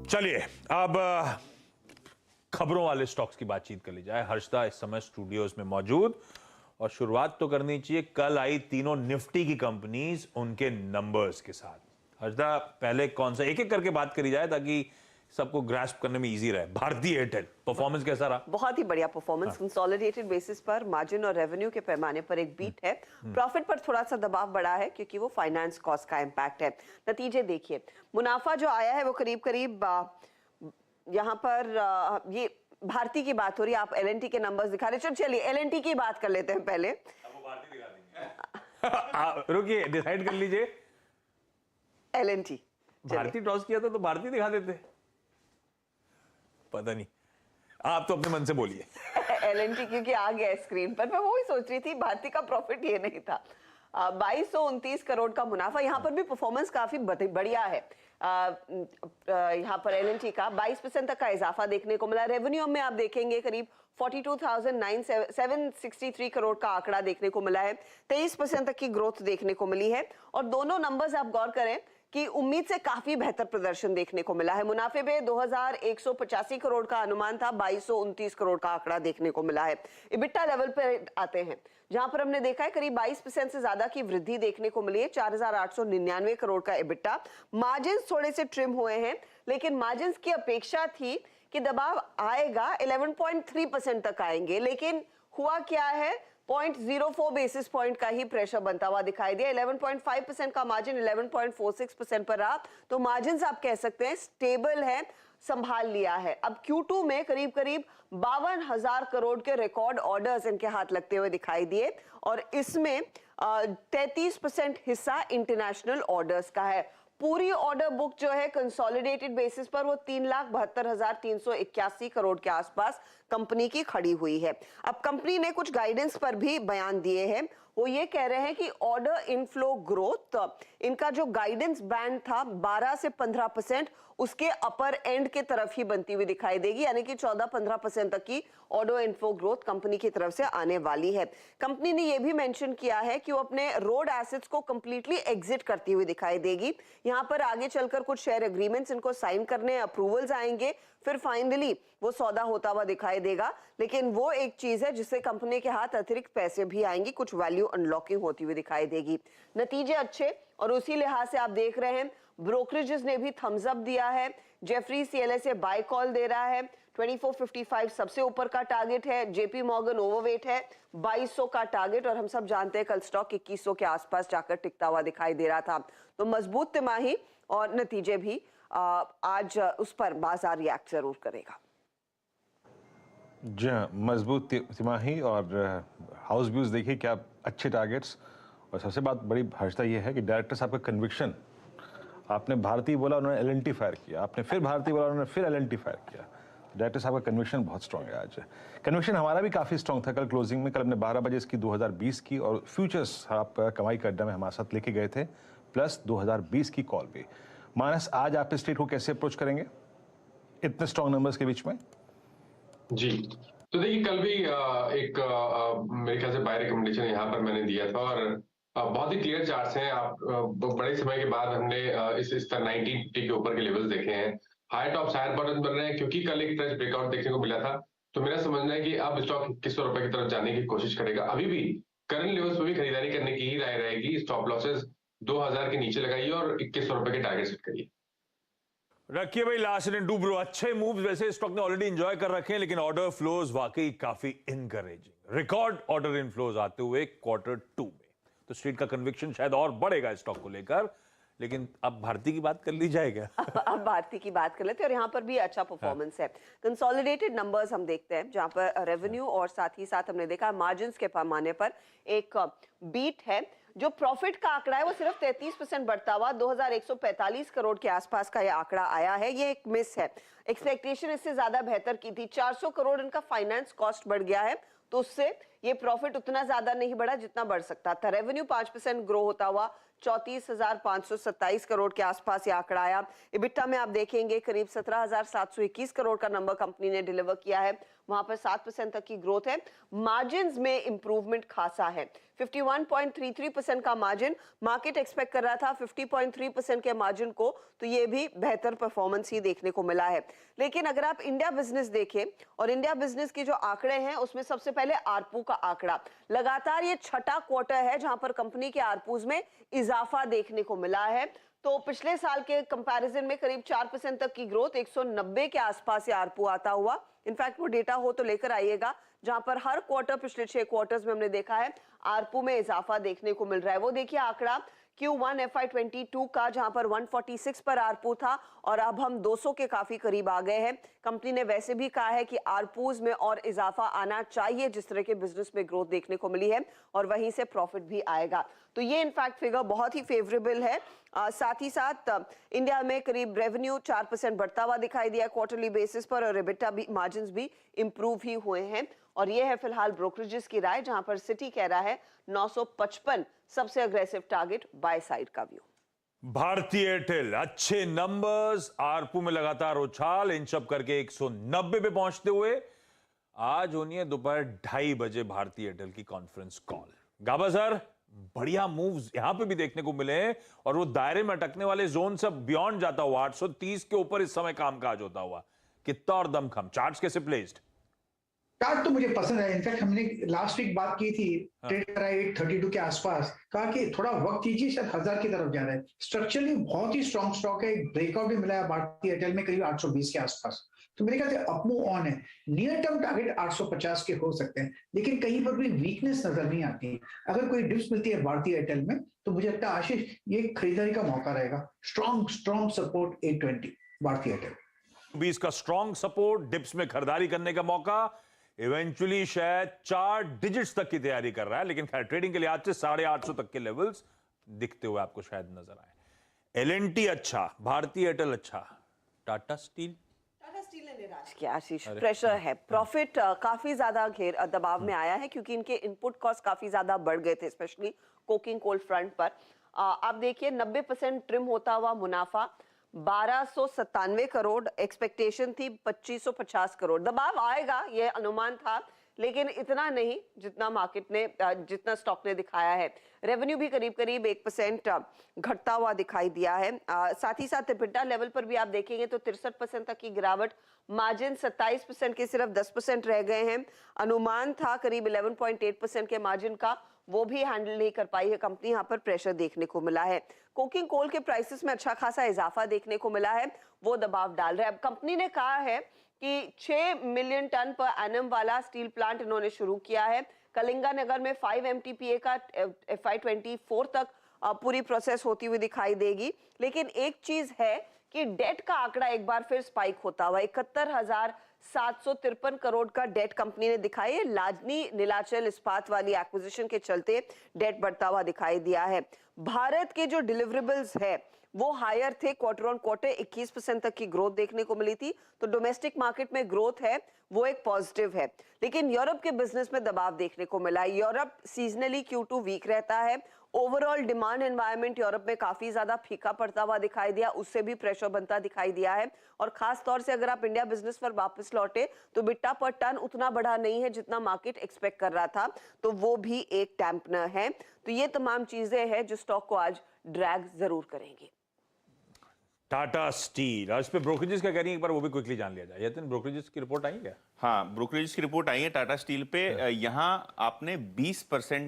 चलिए अब खबरों वाले स्टॉक्स की बातचीत कर ली जाए। हर्षदा इस समय स्टूडियोज में मौजूद और शुरुआत तो करनी चाहिए कल आई तीनों निफ्टी की कंपनीज उनके नंबर्स के साथ। हर्षदा पहले कौन सा एक एक करके बात करी जाए ताकि सबको ग्रास्प करने में इजी रहे। भारतीय एयरटेल परफॉर्मेंस कैसा रहा? बहुत ही बढ़िया परफॉर्मेंस। कंसोलिडेटेड बेसिस पर मार्जिन और रेवेन्यू के पैमाने पर एक बीट है। प्रॉफिट पर थोड़ा सा दबाव बढ़ा है क्योंकि वो फाइनेंस कॉस्ट का इम्पैक्ट है। नतीजे देखिए, मुनाफा जो आया है वो करीब करीब यहाँ पर ये भारती की बात हो रही है, आप एलएनटी के नंबर्स दिखा रहे। चलिए एलएनटी की बात कर लेते हैं पहले। वो भारती दिखा देंगे। रुकिए, डिसाइड कर लीजिए। एलएनटी भारती टॉस किया था तो भारती दिखा देते। पता नहीं, आप तो अपने मन से बोलिए। एलएनटी क्योंकि आ गया स्क्रीन पर, मैं वही सोच रही थी भारती का प्रॉफिट ये नहीं था। 2229 करोड़ का मुनाफा। यहाँ पर भी परफॉर्मेंस काफी बढ़िया है। यहाँ पर एलएनटी का 22% तक का इजाफा देखने को मिला। रेवेन्यू में आप देखेंगे करीब 42,763 करोड़ का आंकड़ा देखने को मिला है। 23% तक की ग्रोथ देखने को मिली है और दोनों नंबर्स आप गौर करें कि उम्मीद से काफी बेहतर प्रदर्शन देखने को मिला है। मुनाफे पे 2185 करोड़ का अनुमान था, 2229 करोड़ का आंकड़ा देखने को मिला है। इबिटा लेवल पे आते हैं जहां पर हमने देखा है करीब 22% से ज्यादा की वृद्धि देखने को मिली है। 4899 करोड़ का इबिटा। मार्जिन थोड़े से ट्रिम हुए हैं लेकिन मार्जिन की अपेक्षा थी कि दबाव आएगा, 11.3% तक आएंगे, लेकिन हुआ क्या है, 0.04 बेसिस पॉइंट का ही प्रेशर बनता हुआ दिखाई दिया। 11.5% का मार्जिन 11.46% पर रहा, तो मार्जिन आप कह सकते हैं स्टेबल है, संभाल लिया है। अब Q2 में करीब करीब 52,000 करोड़ के रिकॉर्ड ऑर्डर्स इनके हाथ लगते हुए दिखाई दिए और इसमें 33% हिस्सा इंटरनेशनल ऑर्डर्स का है। पूरी ऑर्डर बुक जो है कंसोलिडेटेड बेसिस पर वो 3,72,381 करोड़ के आसपास कंपनी की खड़ी हुई है। अब कंपनी ने कुछ गाइडेंस पर भी बयान दिए हैं। वो ये कह रहे हैं कि ऑर्डर इनफ्लो ग्रोथ, इनका जो गाइडेंस बैंड था 12 से 15%, उसके अपर एंड के तरफ ही बनती हुई दिखाई देगी, यानी कि 14-15% तक की ऑर्डर इनफ्लो ग्रोथ कंपनी की तरफ से आने वाली है। कंपनी ने यह भी मेंशन किया है कि वो अपने रोड एसेट्स को कंप्लीटली एग्जिट करती हुई दिखाई देगी। यहां पर आगे चलकर कुछ शेयर एग्रीमेंट्स इनको साइन करने, अप्रूवल्स आएंगे, फिर फाइनली वो सौदा होता हुआ दिखाई देगा। लेकिन वो एक चीज है जिससे कंपनी के हाथ अतिरिक्त पैसे भी आएंगी, कुछ वैल्यू अनलॉकिंग होती हुई दिखाई देगी। नतीजे अच्छे और उसी लिहाज से आप देख रहे हैं ब्रोकरेजेस ने भी थम्स अप दिया है। जेफरी सीएलएसए बाय कॉल दे रहा है। 2455 सबसे ऊपर का टारगेट है। जेपी मॉर्गन ओवरवेट है, 2200 का टारगेट, और हम सब जानते हैं कल स्टॉक 2100 के आसपास जाकर टिकता हुआ दिखाई दे रहा था। तो मजबूत तिमाही और नतीजे भी आज उस पर बाजार रिएक्ट जरूर करेगा। जी हाँ, मजबूत तिमाही और हाउस व्यूज देखिए क्या अच्छे टारगेट्स। और सबसे बात बड़ी हर्षता ये है कि डायरेक्टर साहब का कन्विक्शन, आपने भारतीय बोला उन्होंने एलएनटी फायर किया, आपने फिर भारतीय बोला उन्होंने फिर एलएनटी फायर किया। डायरेक्टर साहब का कन्विक्शन बहुत स्ट्रांग है आज। कन्विक्शन हमारा भी काफ़ी स्ट्रांग था कल क्लोजिंग में। कल हमने 12 बजे इसकी 2020 की और फ्यूचर्स आप कमाई का अड्डा में हमारे साथ लेके गए थे, प्लस 2020 की कॉल भी। मानस, आज आप इस स्टेट को कैसे अप्रोच करेंगे इतने स्ट्रांग नंबर्स के बीच में? जी, तो देखिए कल भी एक मेरे ख्याल से बाय रिकमेंडेशन यहाँ पर मैंने दिया था और बहुत ही क्लियर चार्ट्स हैं। आप बड़े समय के बाद हमने इस तरह 1950 के ऊपर के लेवल्स देखे हैं। हायर टॉप्स हायर बॉटम बन रहे हैं क्योंकि कल एक फ्रेश ब्रेकआउट देखने को मिला था। तो मेरा समझना है कि अब स्टॉक 2100 रुपए की तरफ जाने की कोशिश करेगा। अभी भी करंट लेवल्स पर भी खरीदारी करने की ही राय रहेगी। स्टॉप लॉसेस 2000 के नीचे लगाइए और 2100 रुपए के टारगेट सेट करिए। रखिए भाई लास्ट इन टू ब्रो। अच्छे मूव्स वैसे स्टॉक ने ऑलरेडी एंजॉय कर रखे हैं, लेकिन ऑर्डर फ्लोज वाकई काफी इनकरेजिंग। रिकॉर्ड ऑर्डर इनफ्लोज आते हुए Q2 में, तो स्ट्रीट का कन्विक्शन शायद और बढ़ेगा स्टॉक को लेकर। लेकिन अब भारती की बात कर ली जाएगा। अब भारती की बात कर लेते हैं और यहाँ पर भी अच्छा परफॉर्मेंस है। कंसोलिडेटेड नंबर्स हम देखते हैं जहाँ पर रेवेन्यू और साथ ही साथ हमने देखा मार्जिन्स के पैमाने पर एक बीट है। जो प्रॉफिट का आंकड़ा है वो सिर्फ 33% बढ़ता हुआ 2145 करोड़ के आसपास का ये आंकड़ा आया है। ये एक मिस है, एक्सपेक्टेशन इससे ज्यादा बेहतर की थी। 400 करोड़ इनका फाइनेंस कॉस्ट बढ़ गया है, तो उससे ये प्रॉफिट उतना ज्यादा नहीं बढ़ा जितना बढ़ सकता था। रेवेन्यू 5% ग्रो होता हुआ 34,527 करोड़ के आसपास ये आंकड़ा आया। इबिटा में आप देखेंगे करीब 17,721 करोड़ का नंबर कंपनी ने डिलीवर किया है। वहां पर 7% तक की ग्रोथ है। मार्जिन में इंप्रूवमेंट खासा है, 51.33% का मार्जिन, मार्केट एक्सपेक्ट कर रहा था 50.3% के मार्जिन को, तो ये भी बेहतर परफॉर्मेंस ही देखने को मिला है। लेकिन अगर आप इंडिया बिजनेस देखें और इंडिया बिजनेस के जो आंकड़े हैं उसमें सबसे पहले आरपू का आंकड़ा, लगातार ये छठा क्वार्टर है जहां पर कंपनी के आरपूज में इजाफा देखने को मिला है। तो पिछले साल के कंपैरिजन में करीब 4% तक की ग्रोथ, 190 के आसपास ये आरपू आता हुआ। इनफैक्ट वो डेटा हो तो लेकर आइएगा, जहां पर हर क्वार्टर पिछले 6 क्वार्टर्स में हमने देखा है आरपू में इजाफा देखने को मिल रहा है। वो देखिए आंकड़ा Q1 FY22 का, जहां पर 146 पर आरपू था और अब हम 200 के काफी करीब आ गए हैं। कंपनी ने वैसे भी कहा है कि आरपूज में और इजाफा आना चाहिए जिस तरह के बिजनेस में ग्रोथ देखने को मिली है, और वहीं से प्रॉफिट भी आएगा। तो ये इनफैक्ट फिगर बहुत ही फेवरेबल है। साथ ही साथ इंडिया में करीब रेवेन्यू 4% बढ़ता हुआ दिखाई दिया क्वार्टरली बेसिस पर, और एबिटा भी, मार्जिन्स भी इंप्रूव ही हुए हैं। और ये है फिलहाल ब्रोकरेजेस की राय, जहां पर सिटी कह रहा है 955 सबसे अग्रेसिव टारगेट बाय साइड का व्यू। भारतीय एयरटेल अच्छे नंबर्स, आरपू में लगातार उछाल, इंचअप करके 190 पे पहुंचते हुए आज होनी है दोपहर 2:30 बजे भारतीय एयरटेल की कॉन्फ्रेंस कॉल। गाबा सर, बढ़िया मूव्स यहां पे भी देखने को मिले हैं, और वो दायरे में अटकने वाले जोन सब बियॉन्ड जाता हुआ 830 के ऊपर इस समय कामकाज होता हुआ, कितना और दमखम। चार्ट्स कैसे प्लेस्ड? चार्ट तो मुझे पसंद है। इनफैक्ट हमने लास्ट वीक बात की थी, ट्रेड करा 832 के आसपास, कहा कि थोड़ा वक्त कीजिए, शायद 1000 की तरफ जा रहा है। स्ट्रक्चरली बहुत ही स्ट्रॉन्ग स्टॉक है, एक ब्रेकआउट भी मिला है भारतीय एयरटेल में करीब 820 के आसपास। तो मेरे ख्याल से अपमूव ऑन है। नियर टर्म टारगेट 850 के हो सकते हैं, लेकिन कहीं पर भी वीकनेस नजर नहीं आती। अगर कोई डिप्स मिलती है भारतीय एयरटेल में तो मुझे लगता है आशीष ये खरीदारी का मौका रहेगा। स्ट्रॉन्ग सपोर्ट 820 भारतीय एयरटेल। 20 का स्ट्रॉन्ग सपोर्ट, डिप्स में खरीदारी करने का मौका, इवेंचुअली शायद 4 डिजिट्स तक की तैयारी कर रहा है, लेकिन खैर ट्रेडिंग के लिहाज से 850 तक के लेवल्स दिखते हुए आपको शायद नजर आए। एलएनटी अच्छा, भारतीय एयरटेल अच्छा, टाटा स्टील ने निराश किया आशीष, प्रेशर है, प्रॉफिट काफी ज्यादा दबाव में आया है क्योंकि इनके इनपुट कॉस्ट काफी ज्यादा बढ़ गए थे, स्पेशली कोकिंग कोल फ्रंट पर। आप देखिए 90% ट्रिम होता हुआ मुनाफा 1297 करोड़, एक्सपेक्टेशन थी 2550 करोड़। दबाव आएगा ये अनुमान था, लेकिन इतना नहीं जितना मार्केट ने, जितना स्टॉक ने दिखाया है। रेवेन्यू भी करीब करीब 1% घटता हुआ दिखाई दिया है। साथ ही साथ एबिटा लेवल पर भी आप देखेंगे तो 63% तक की गिरावट, मार्जिन 27% के सिर्फ 10% रह गए हैं। अनुमान था करीब 11.8% के मार्जिन का, वो भी हैंडल नहीं कर पाई है कंपनी। यहाँ पर प्रेशर देखने को मिला है। कोकिंग कोल के प्राइसेस में अच्छा खासा इजाफा देखने को मिला है, वो दबाव डाल रहा है। अब कंपनी ने कहा है कि 6 मिलियन टन पर एनम वाला स्टील प्लांट इन्होंने शुरू किया है। कलिंगानगर में 5 MTPA का FY24 तक पूरी प्रोसेस होती हुई दिखाई देगी। लेकिन एक चीज है कि डेट का आंकड़ा एक बार फिर स्पाइक होता हुआ, 71,753 करोड़ का डेट कंपनी ने दिखाई है। लाजनी नीलाचल इस्पात वाली एक्विजिशन के चलते डेट बढ़ता हुआ दिखाई दिया है। भारत के जो डिलीवरेबल्स है वो हायर थे, क्वार्टर ऑन क्वार्टर 21% तक की ग्रोथ देखने को मिली थी। तो डोमेस्टिक मार्केट में ग्रोथ है, वो एक पॉजिटिव है। लेकिन यूरोप के बिजनेस में दबाव देखने को मिला है। यूरोप सीजनली Q2 वीक रहता है। ओवरऑल डिमांड एनवायरनमेंट यूरोप में काफी ज्यादा फीका पड़ता हुआ दिखाई दिया, उससे भी प्रेशर बनता दिखाई दिया है। और खास तौर से अगर आप इंडिया बिजनेस पर वापस लौटे तो बिट्टा पर टन उतना बढ़ा नहीं है जितना मार्केट एक्सपेक्ट कर रहा था, तो वो भी एक डैम्पनर है। तो ये तमाम चीजें हैं जो स्टॉक को आज ड्रैग जरूर करेंगी। टाटा स्टील, आज पे ब्रोकरेजेस क्या कह रही है, एक बार वो भी क्विकली जान लिया जाए। यतिन, ब्रोकरेजेस की रिपोर्ट आई क्या? हाँ, ब्रोकरेज की रिपोर्ट आई है टाटा स्टील पे। यहाँ आपने 20%